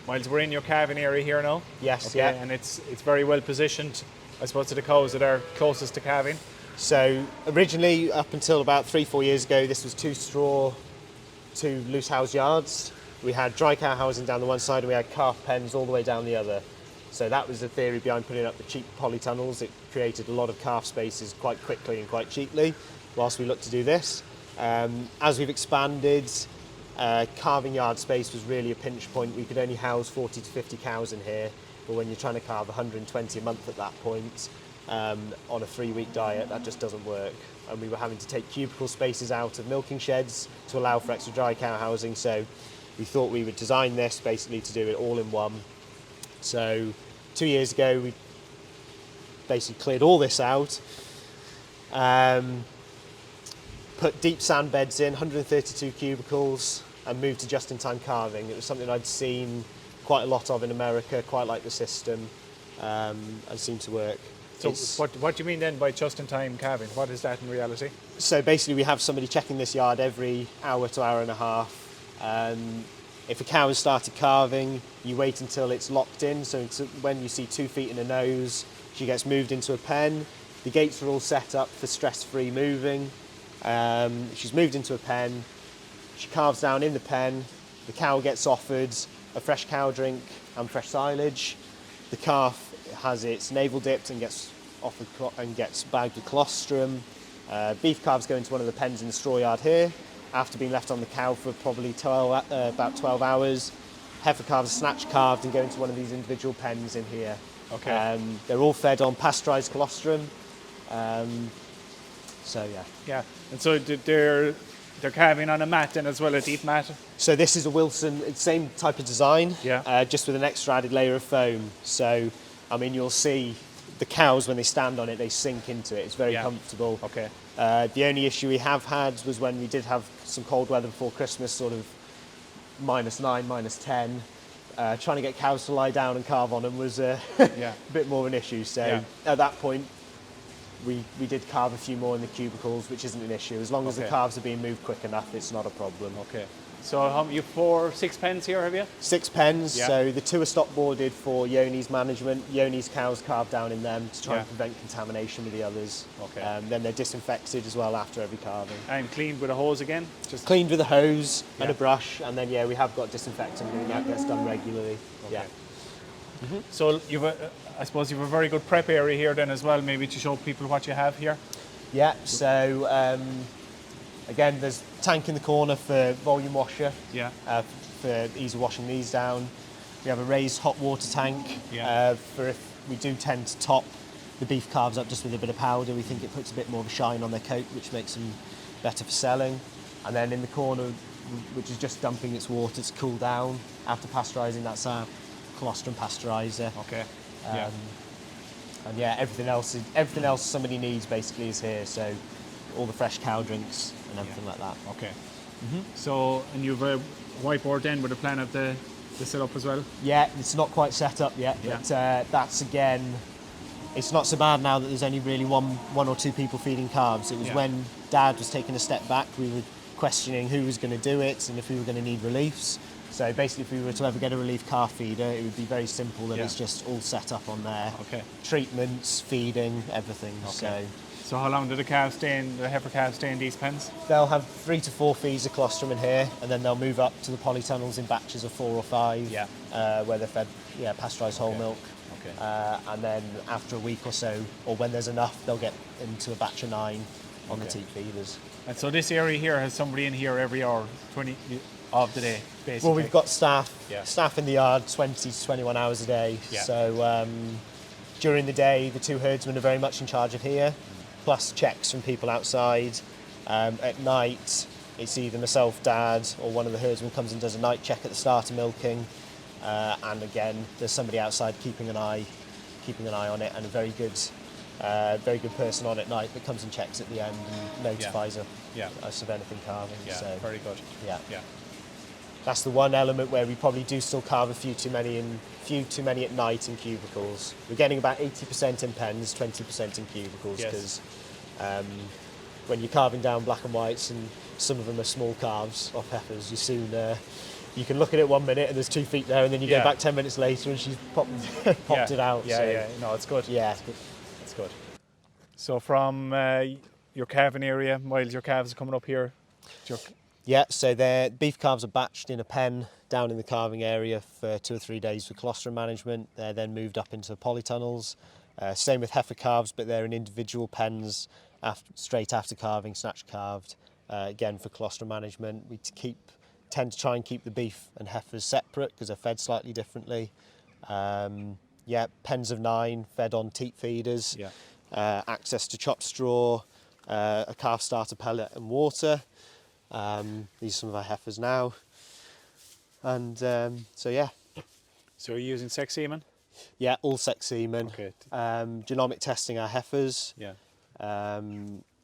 Miles, we're in your calving area here now. Yes, okay, yeah. And it's very well positioned, I suppose, to the cows that are closest to calving. So originally, up until about 3-4 years ago, this was 2 straw, 2 loose house yards. We had dry cow housing down the one side and we had calf pens all the way down the other. So that was the theory behind putting up the cheap polytunnels. It created a lot of calf spaces quite quickly and quite cheaply, whilst we looked to do this. As we've expanded, calving yard space was really a pinch point. We could only house 40 to 50 cows in here, but when you're trying to calve 120 a month at that point, on a 3-week diet, that just doesn't work. And we were having to take cubicle spaces out of milking sheds to allow for extra dry cow housing, so we thought we would design this basically to do it all in one. So 2 years ago we basically cleared all this out, put deep sand beds in, 132 cubicles, and moved to just-in-time calving. It was something I'd seen quite a lot of in America, quite like the system, and seemed to work. So what do you mean then by just-in-time calving? What is that in reality? So basically we have somebody checking this yard every hour to hour and a half. If a cow has started calving, you wait until it's locked in, so when you see 2 feet in her nose, she gets moved into a pen. The gates are all set up for stress-free moving. She's moved into a pen, she calves down in the pen, the cow gets offered a fresh cow drink and fresh silage. The calf has its navel dipped and gets offered and gets bagged with colostrum. Beef calves go into one of the pens in the straw yard here, after being left on the cow for probably about 12 hours. Heifer calves are snatch calved and go into one of these individual pens in here. Okay. They're all fed on pasteurised colostrum. So yeah. Yeah, and so they're calving on a mat then as well, a deep mat? So this is a Wilson, same type of design, Yeah. just with an extra added layer of foam. So, I mean, you'll see the cows, when they stand on it, they sink into it. It's very comfortable. Okay. The only issue we have had was when we did have some cold weather before Christmas, sort of -9, -10. Trying to get cows to lie down and calve on them was a bit more of an issue. So at that point, we did calve a few more in the cubicles, which isn't an issue. As long as the calves are being moved quick enough, it's not a problem. Okay. So you've 6 pens here, have you? 6 pens, Yeah. so the 2 are stop boarded for Yoni's management. Yoni's cows calve down in them to try and prevent contamination with the others. Okay. Then they're disinfected as well after every calving. And cleaned with a hose again? Just Cleaned with a hose and a brush, and then we have got disinfectant and that gets done regularly. Okay. Yeah. So I suppose you've a very good prep area here then as well, maybe to show people what you have here. Yeah, so again, there's a tank in the corner for volume washer, for ease of washing these down. We have a raised hot water tank for if we do tend to top the beef calves up just with a bit of powder. We think it puts a bit more of a shine on their coat, which makes them better for selling. And then in the corner, which is just dumping its water to cool down after pasteurising, that's our colostrum pasteuriser. Okay. And everything else somebody needs basically is here. So all the fresh cow drinks and everything like that. Okay. So, and you've a whiteboard then with a plan of the setup as well? Yeah, it's not quite set up yet, but that's again, it's not so bad now that there's only really one or two people feeding calves. It was when Dad was taking a step back, we were questioning who was going to do it and if we were going to need reliefs. So basically, if we were to ever get a relief calf feeder, it would be very simple that it's just all set up on there. Okay. Treatments, feeding, everything. Okay. So how long do the heifer calves stay in these pens? They'll have 3 to 4 feeds of colostrum in here, and then they'll move up to the polytunnels in batches of 4 or 5, where they're fed pasteurised whole milk. Okay. And then after a week or so, or when there's enough, they'll get into a batch of 9 on the teat feeders. And so this area here has somebody in here every hour, 20 of the day, basically? Well, we've got staff in the yard 20 to 21 hours a day. Yeah. So during the day, the 2 herdsmen are very much in charge of here, plus checks from people outside. At night, it's either myself, Dad, or one of the herdsmen comes and does a night check at the start of milking. And again, there's somebody outside keeping an eye on it, and a very good person on at night that comes and checks at the end and notifies us of anything calving. Yeah, so, very good. Yeah. That's the one element where we probably do still calve a few too many at night in cubicles. We're getting about 80% in pens, 20% in cubicles, because when you're carving down black and whites and some of them are small calves off heifers, you soon you can look at it 1 minute and there's 2 feet there, and then you Yeah. go back 10 minutes later and she's popped it out. Yeah, so, yeah. No, it's good. Yeah. It's good. So from your calving area, while your calves are coming up here, your, Yeah, so their beef calves are batched in a pen down in the calving area for 2 or 3 days for colostrum management. They're then moved up into polytunnels. Same with heifer calves, but they're in individual pens straight after calving, snatch calved, again for colostrum management. We tend to try and keep the beef and heifers separate because they're fed slightly differently. Yeah, pens of 9, fed on teat feeders, yeah. access to chopped straw, a calf starter pellet and water. These are some of our heifers now. And so yeah. So you're using sex semen? Yeah, all sex semen. Okay. Genomic testing our heifers, Yeah.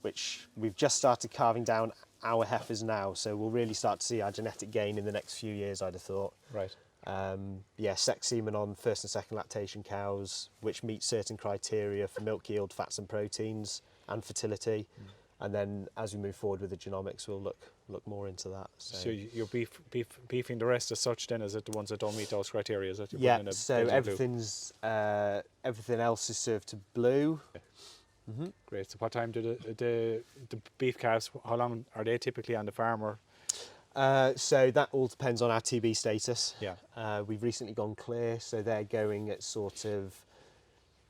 which we've just started carving down our heifers now, so we'll really start to see our genetic gain in the next few years, I'd have thought. Right. Yeah, sex semen on first and second lactation cows, which meet certain criteria for milk yield, fats and proteins, and fertility. And then as we move forward with the genomics, we'll look more into that. So you're beefing the rest as such then, is it the ones that don't meet those criteria? Is it? Yeah, so everything else is served to blue. Mm-hmm. Great. So what time do the beef calves, how long are they typically on the farm? Or? So that all depends on our TB status. Yeah. We've recently gone clear, so they're going at sort of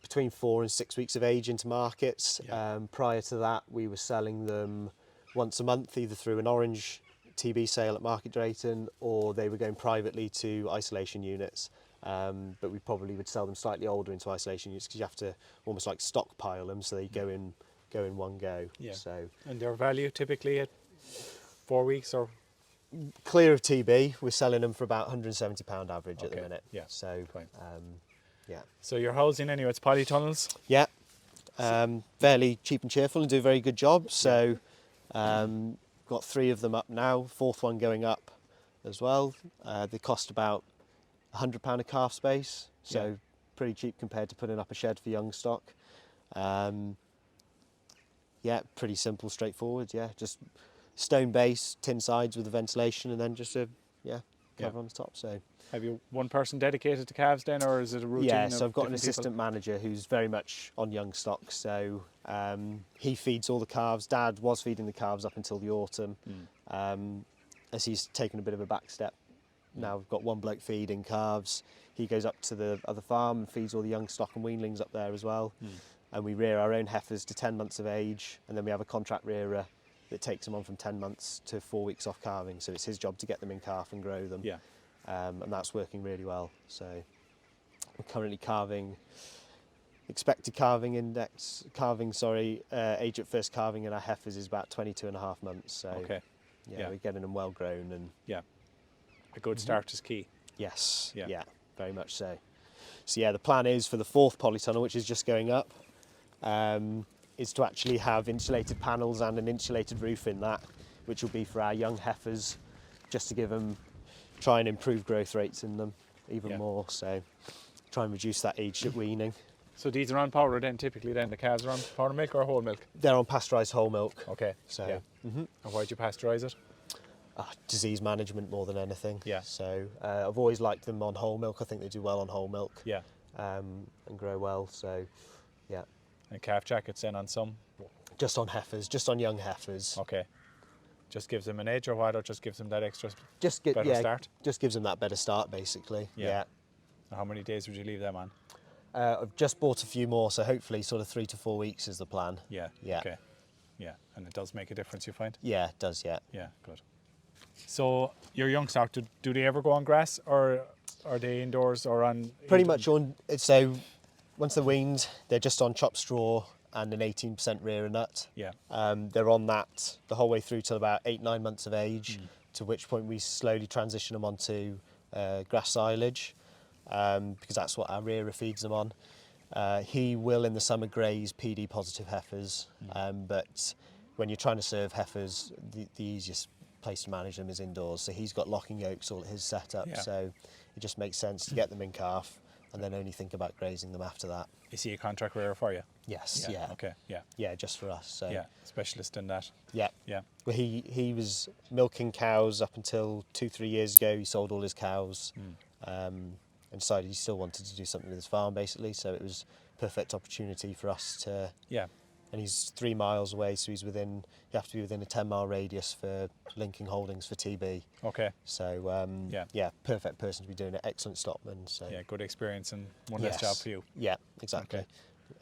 between 4 and 6 weeks of age into markets. Yeah. Prior to that, we were selling them once a month, either through an orange TB sale at Market Drayton, or they were going privately to isolation units. But we probably would sell them slightly older into isolation units because you have to almost like stockpile them, so they go in one go. Yeah. So and their value typically at 4 weeks or? clear of TB, we're selling them for about £170 average at the Okay. minute. Yeah. So Fine. yeah. So your housing anyway, it's polytunnels? Yeah, fairly cheap and cheerful and do a very good job. So got 3 of them up now, 4th one going up as well. They cost about £100 a calf space, so Yeah. pretty cheap compared to putting up a shed for young stock. Yeah, pretty simple, straightforward. Yeah, just stone base, tin sides with the ventilation, and then just a cover on the top. So. Have you one person dedicated to calves then, or is it a routine? Yeah, of so I've got an different people? assistant manager who's very much on young stock. So he feeds all the calves. Dad was feeding the calves up until the autumn. As he's taken a bit of a back step, now we've got one bloke feeding calves. He goes up to the other farm and feeds all the young stock and weanlings up there as well. And we rear our own heifers to 10 months of age, and then we have a contract rearer that takes them on from 10 months to 4 weeks off calving. So it's his job to get them in calf and grow them. Yeah. And that's working really well. So we're currently calving, expected calving index, age at first calving in our heifers is about 22.5 months. So Okay. yeah, we're getting them well grown, and Yeah. A good start is key. yes, Yeah. yeah, very much so. So yeah, the plan is for the 4th polytunnel, which is just going up, is to actually have insulated panels and an insulated roof in that, which will be for our young heifers, just to give them, try and improve growth rates in them even more. So try and reduce that age at weaning. So these are on powder then, typically then, the calves are on powder milk or whole milk? They're on pasteurised whole milk. Okay. So Yeah. And why do you pasteurise it? disease management more than anything. Yeah. So I've always liked them on whole milk. I think they do well on whole milk. Yeah. And grow well. So yeah. And calf jackets then on some? Just on heifers, just on young heifers. Okay. Just gives them an edge or what, or just gives them that extra Just better start? Just gives them that better start, basically. Yeah. How many days would you leave them on? I've just bought a few more, so hopefully sort of 3 to 4 weeks is the plan. Yeah. Yeah. Okay. Yeah. And it does make a difference, you find? Yeah, it does, yeah. Yeah, good. So your young stock, do they ever go on grass, or are they indoors or on? Pretty much on, so once they're weaned, they're just on chopped straw and an 18% rear nut. Yeah. They're on that the whole way through till about 8-9 months of age, to which point we slowly transition them onto grass silage, because that's what our rearer feeds them on. He will in the summer graze PD positive heifers, but when you're trying to serve heifers, the easiest place to manage them is indoors. So he's got locking yokes all at his setup, so it just makes sense to get them in calf and then only think about grazing them after that. Is he a contract rearer for you? Yes, yeah. Okay, yeah. Yeah, just for us. So Yeah, specialist in that. yeah. Yeah. Well, he was milking cows up until 2-3 years ago. He sold all his cows and decided he still wanted to do something with his farm, basically. So it was perfect opportunity for us to. Yeah. And he's 3 miles away, so you have to be within a 10-mile radius for linking holdings for TB. Okay. So Yeah. perfect person to be doing it. Excellent stockman. So Yeah, good experience and one less job for you. Yeah, exactly. Okay.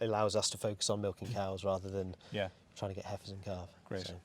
It allows us to focus on milking cows rather than Yeah. trying to get heifers and calf. Great. So,